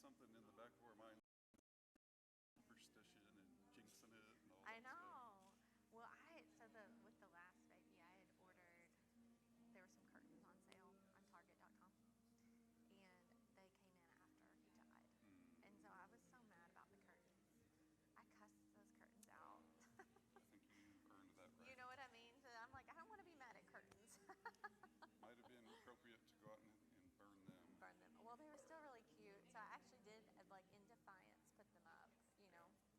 something in the back of our mind, superstition and jinxing it and all I that stuff. know. Well, so with the last baby, I had ordered. There were some curtains on sale on Target.com, and they came in after he died. And so I was so mad about the curtains. I cussed those curtains out. I think you earned that You right. know what I mean? So I'm like, I don't want to be mad at curtains. Might have been appropriate to go out and burn them. Burn them. Well, they were still really cute, so I actually did, like in defiance, put them up.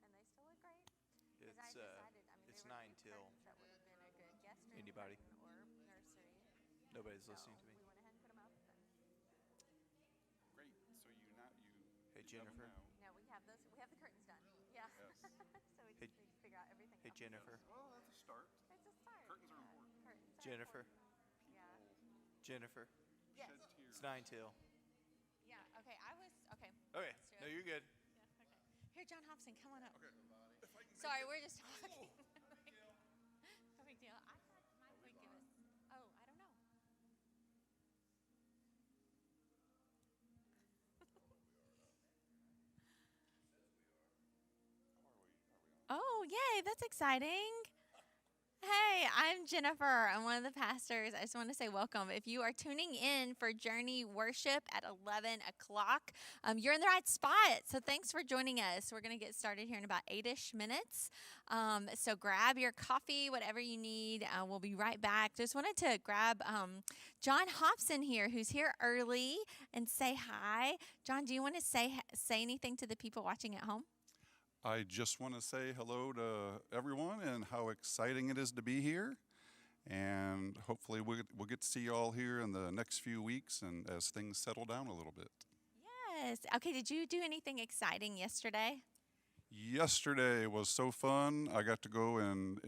And they still look great. Because I decided, I mean, they It's were nine cute till. curtains that would have been a good guest room Anybody? curtain or nursery. Nobody's So listening to me. we went ahead and put them up. And Great. So Hey you have them Jennifer. now. no, we have those. We have the curtains done. Yeah. Yes. So we Hey, just need to figure out everything hey else. Yes. Jennifer. Well, that's a start. It's a start. Curtains are Yeah. important. Curtains are Jennifer. important. Yeah. People Jennifer. Yes. shed tears. It's nine till. Yeah. Okay. Okay. Okay. Let's do No, it. you're good. Yeah. Okay. Here, John Hobson, come on up. Okay. If I can Sorry, make we're it. just talking. Oh. No big deal. I thought Mike would give us. Oh, I don't know. Oh, yay, that's exciting. Hey, I'm Jennifer. I'm one of the pastors. I just want to say welcome. If you are tuning in for Journey Worship at 11 o'clock, you're in the right spot. So thanks for joining us. We're going to get started here in about 8-ish minutes. So grab your coffee, whatever you need. We'll be right back. Just wanted to grab John Hobson here, who's here early, and say hi. John, do you want to say anything to the people watching at home? I just want to say hello to everyone and how exciting it is to be here. And hopefully we'll get to see you all here in the next few weeks and as things settle down a little bit. Yes. Okay, did you do anything exciting yesterday? Yesterday was so fun. I got to go and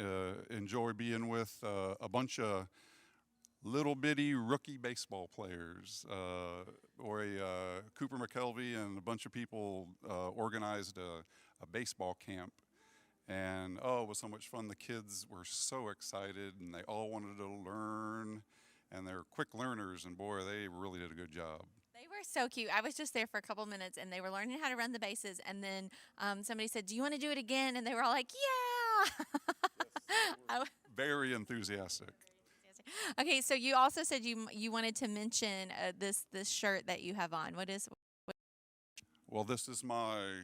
enjoy being with a bunch of little bitty rookie baseball players. Cooper McKelvey and a bunch of people organized a baseball camp. And oh, it was so much fun. The kids were so excited and they all wanted to learn. And they're quick learners. And boy, they really did a good job. They were so cute. I was just there for a couple minutes, and they were learning how to run the bases. And then somebody said, "Do you want to do it again?" And they were all like, "Yeah." I Very enthusiastic. Okay, so you also said you wanted to mention this shirt that you have on. What is? Well, this is my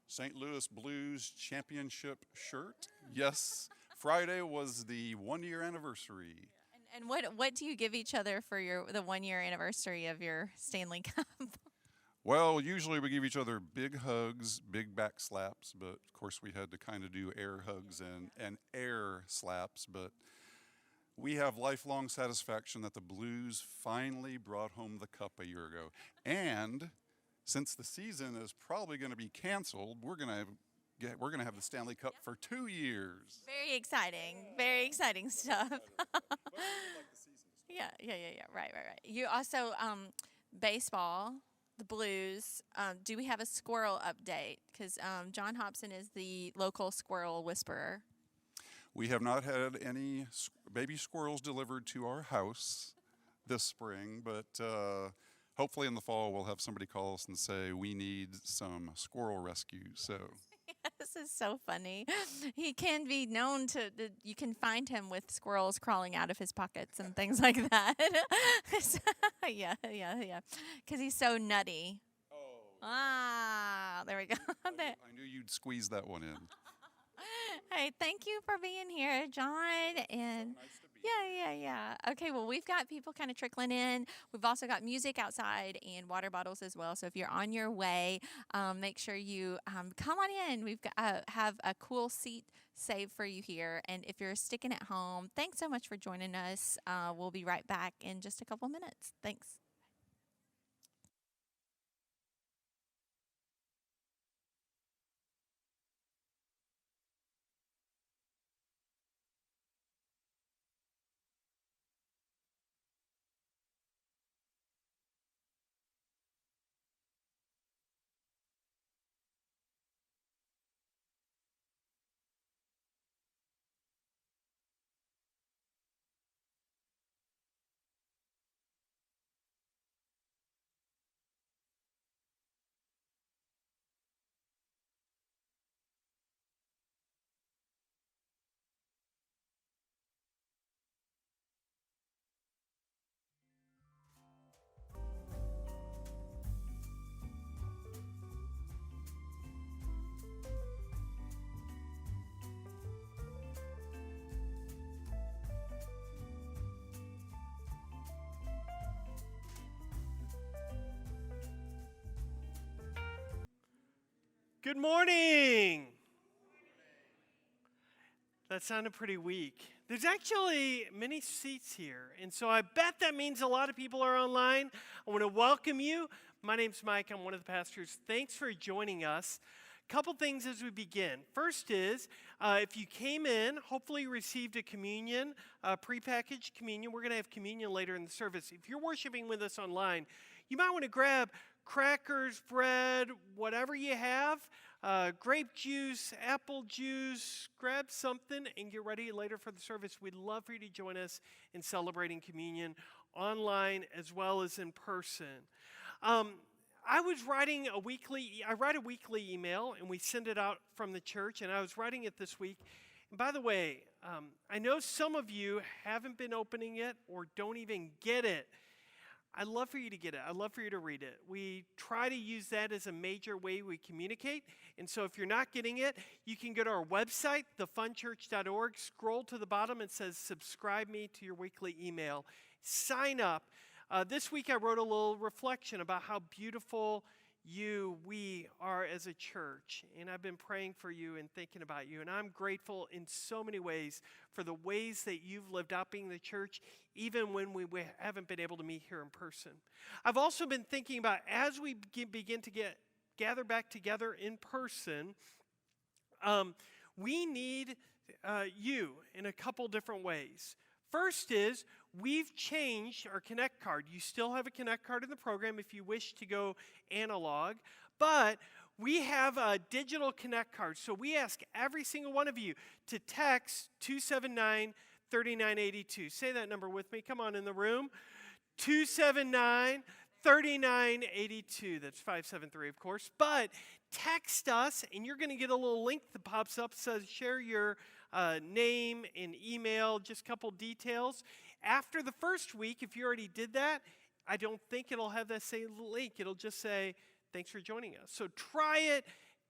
St. Louis Blues championship shirt. Yes, Friday was the 1 year anniversary. And what do you give each other for the 1 year anniversary of your Stanley Cup? Well, usually we give each other big hugs, big back slaps, but of course we had to kind of do air hugs and air slaps. But we have lifelong satisfaction that the Blues finally brought home the cup a year ago. And since the season is probably going to be canceled, we're going to have the Stanley Cup for 2 years. Very exciting. Very exciting stuff. Yeah. Right. You also baseball, the Blues. Do we have a squirrel update? Because John Hobson is the local squirrel whisperer. We have not had any baby squirrels delivered to our house this spring, but hopefully in the fall we'll have somebody call us and say we need some squirrel rescue. So This is so funny. He can be known to. You can find him with squirrels crawling out of his pockets and things like that. Yeah. Because he's so nutty. Ah, there we go. I knew you'd squeeze that one in. Hey, thank you for being here, John. And Nice to be here. yeah. Okay, well, we've got people kind of trickling in. We've also got music outside and water bottles as well. So if you're on your way, make sure you come on in. We've got have a cool seat saved for you here. And if you're sticking at home, thanks so much for joining us. We'll be right back in just a couple minutes. Thanks. Good morning. That sounded pretty weak. There's actually many seats here, and so I bet that means a lot of people are online. I want to welcome you. My name's Mike. I'm one of the pastors. Thanks for joining us. Couple things as we begin. First is, if you came in, hopefully you received a communion, prepackaged communion. We're going to have communion later in the service. If you're worshiping with us online, you might want to grab crackers, bread, whatever you have, grape juice, apple juice, grab something and get ready later for the service. We'd love for you to join us in celebrating communion online as well as in person. I write a weekly email and we send it out from the church, and I was writing it this week. And by the way, I know some of you haven't been opening it or don't even get it. I'd love for you to get it. I'd love for you to read it. We try to use that as a major way we communicate. And so if you're not getting it, you can go to our website, thefunchurch.org, scroll to the bottom. It says, subscribe me to your weekly email. Sign up. This week I wrote a little reflection about how beautiful we are as a church. And I've been praying for you and thinking about you. And I'm grateful in so many ways for the ways that you've lived out being the church, even when we haven't been able to meet here in person. I've also been thinking about, as we begin to gather back together in person, we need you in a couple different ways. First is, we've changed our Connect card. You still have a Connect card in the program if you wish to go analog, but we have a digital Connect card. So we ask every single one of you to text 279-3982. Say that number with me. Come on in the room. 279-3982. That's 573, of course. But text us, and you're going to get a little link that pops up, says share your name and email, just a couple details. After the first week, if you already did that, I don't think it'll have that same link. It'll just say, thanks for joining us. So try it.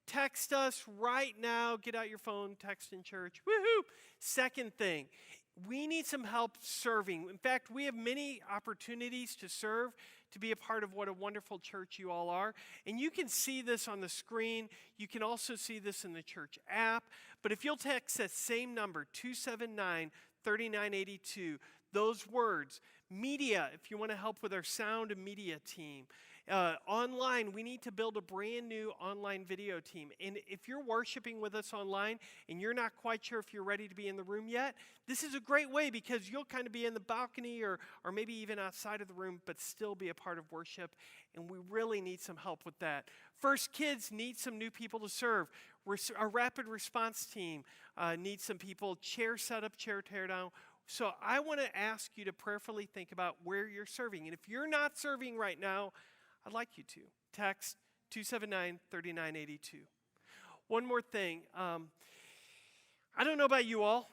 Text us right now. Get out your phone. Text in church. Woohoo! Second thing, we need some help serving. In fact, we have many opportunities to serve, to be a part of what a wonderful church you all are. And you can see this on the screen. You can also see this in the church app. But if you'll text that same number, 279-3982, those words, media, if you want to help with our sound and media team. Online, we need to build a brand new online video team. And if you're worshiping with us online and you're not quite sure if you're ready to be in the room yet, this is a great way because you'll kind of be in the balcony or maybe even outside of the room, but still be a part of worship. And we really need some help with that. First Kids need some new people to serve. Our rapid response team needs some people. Chair setup, chair tear down. So I want to ask you to prayerfully think about where you're serving. And if you're not serving right now, I'd like you to. Text 279-3982. One more thing. I don't know about you all.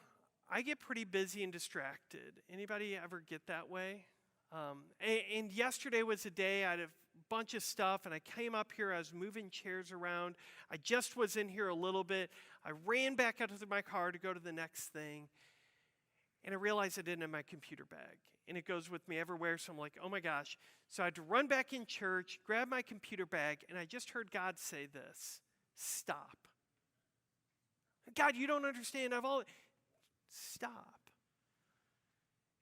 I get pretty busy and distracted. Anybody ever get that way? And yesterday was a day I had a bunch of stuff, and I came up here. I was moving chairs around. I just was in here a little bit. I ran back out to my car to go to the next thing. And I realized I didn't have my computer bag. And it goes with me everywhere. So I'm like, oh my gosh. So I had to run back in church, grab my computer bag, and I just heard God say this: stop. God, you don't understand. Stop.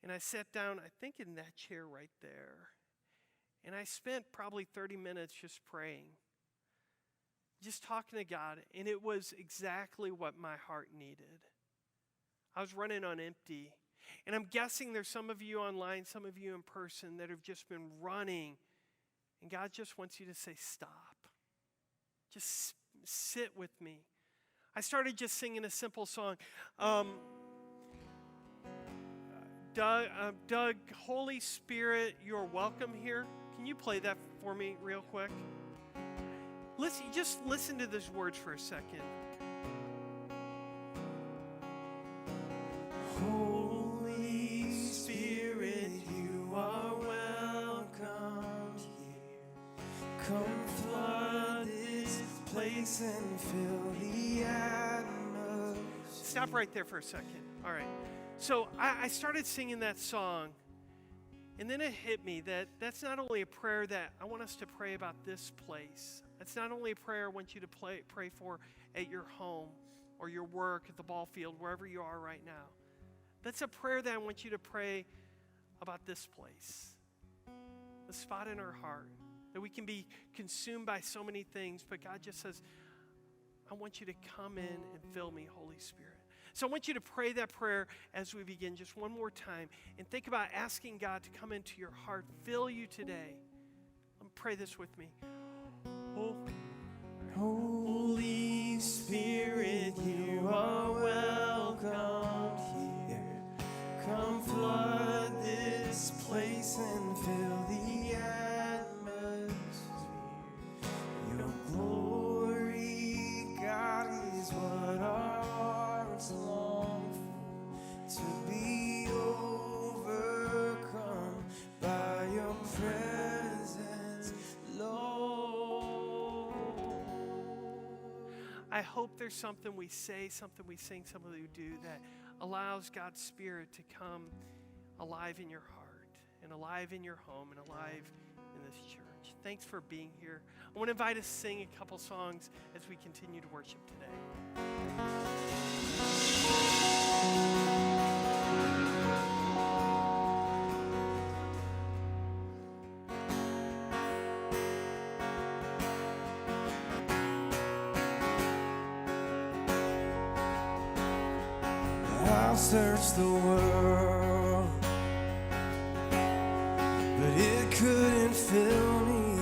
And I sat down, I think in that chair right there. And I spent probably 30 minutes just praying, just talking to God. And it was exactly what my heart needed. I was running on empty. And I'm guessing there's some of you online, some of you in person that have just been running. And God just wants you to say, stop. Just sit with me. I started just singing a simple song. Doug, Holy Spirit, you're welcome here. Can you play that for me real quick? Just listen to those words for a second. Holy Spirit, you are welcomed here. Come flood this place and fill the atmosphere. Stop right there for a second. All right. So I started singing that song, And then it hit me that that's not only a prayer that I want us to pray about this place. That's not only a prayer I want you to pray for at your home or your work, at the ball field, wherever you are right now. That's a prayer that I want you to pray about this place, the spot in our heart, that we can be consumed by so many things, but God just says, I want you to come in and fill me, Holy Spirit. So I want you to pray that prayer as we begin just one more time and think about asking God to come into your heart, fill you today. Pray this with me. Oh, Holy Spirit, you are welcomed here. Come flood this place and fill the atmosphere. Your glory, God, is what our hearts long for, to be overcome by your presence, Lord. I hope there's something we say, something we sing, something we do that allows God's Spirit to come alive in your heart and alive in your home and alive in this church. Thanks for being here. I want to invite us to sing a couple songs as we continue to worship today. I've searched the world, but it couldn't fill me.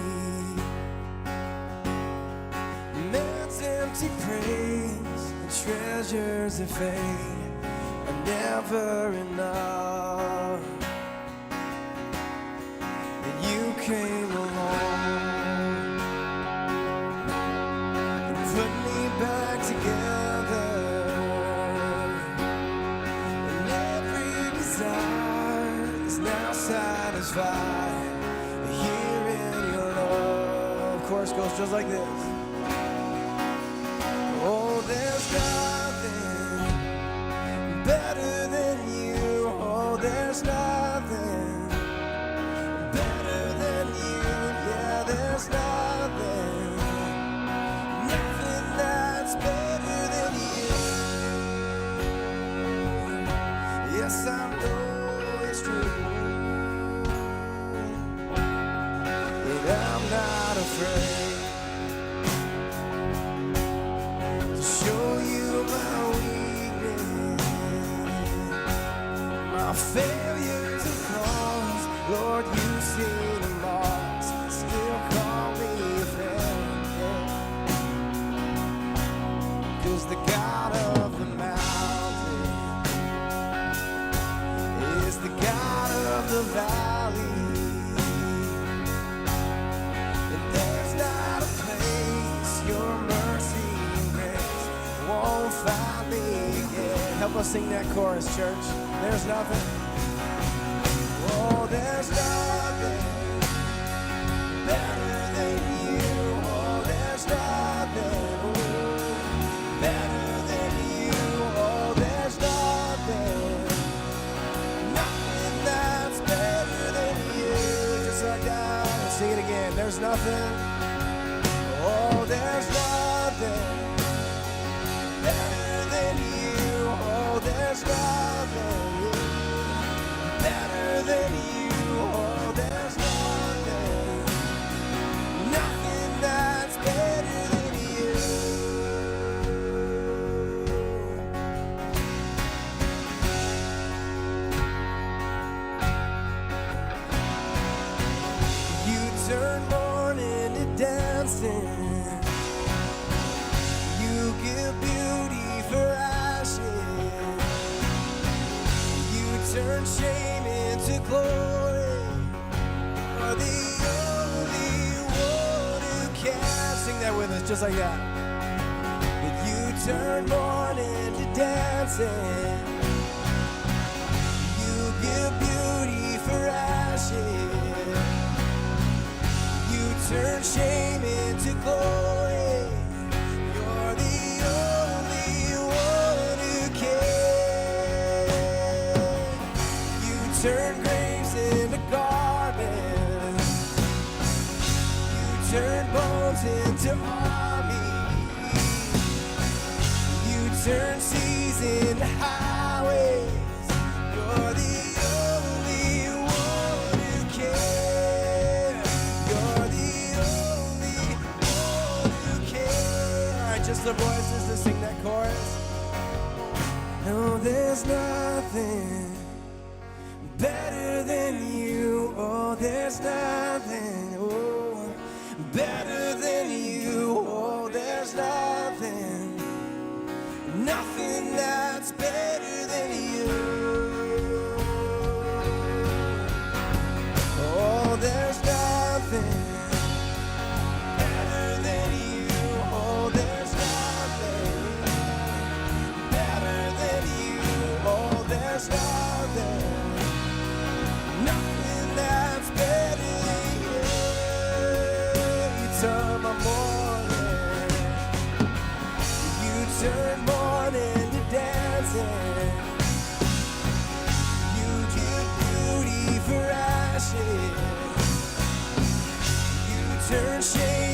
Man's empty praise and treasures of fame are never enough. And you came along and put me back together. Now satisfied here in your love. Chorus goes just like this. Oh, there's nothing better than you. Oh, there's nothing better than you. Yeah, there's nothing that's better than you. Yes, I know it's true. I'm not afraid to show you my weakness, my failures and flaws. Lord, you've seen them all, still call me a friend. 'Cause the God of the mountain is the God of the valley. Find me again. Help us sing that chorus, church. There's nothing. Oh, there's nothing better than you. Oh, there's nothing better than you. Oh, there's nothing that's better than you. Just like that. Sing it again. There's nothing. Oh, there's nothing better than you. Oh, there's nothing better than you. Oh, there's nothing that's better than you. You turn mourning to dancing. You give beauty for ashes. You turn shame into glory. You're the only one who can. Sing that with us, just like that. But you turn mourning to dancing. You give beauty for ashes. You turn shame into glory. You're the only one who can. You turn graves into gardens. turn seas into highways. You're the only one who cares. You're the only one who cares. All right, just the voices to sing that chorus. No, there's nothing better than you. Oh, there's nothing, oh, better than you. Oh, there's nothing, nothing that's better than you. Oh, there's nothing better than you. Oh, there's nothing better than you. Oh, there's nothing, nothing that's better than you. You turn my morning, you turn morning to dancing. You give beauty for ashes. You turn shame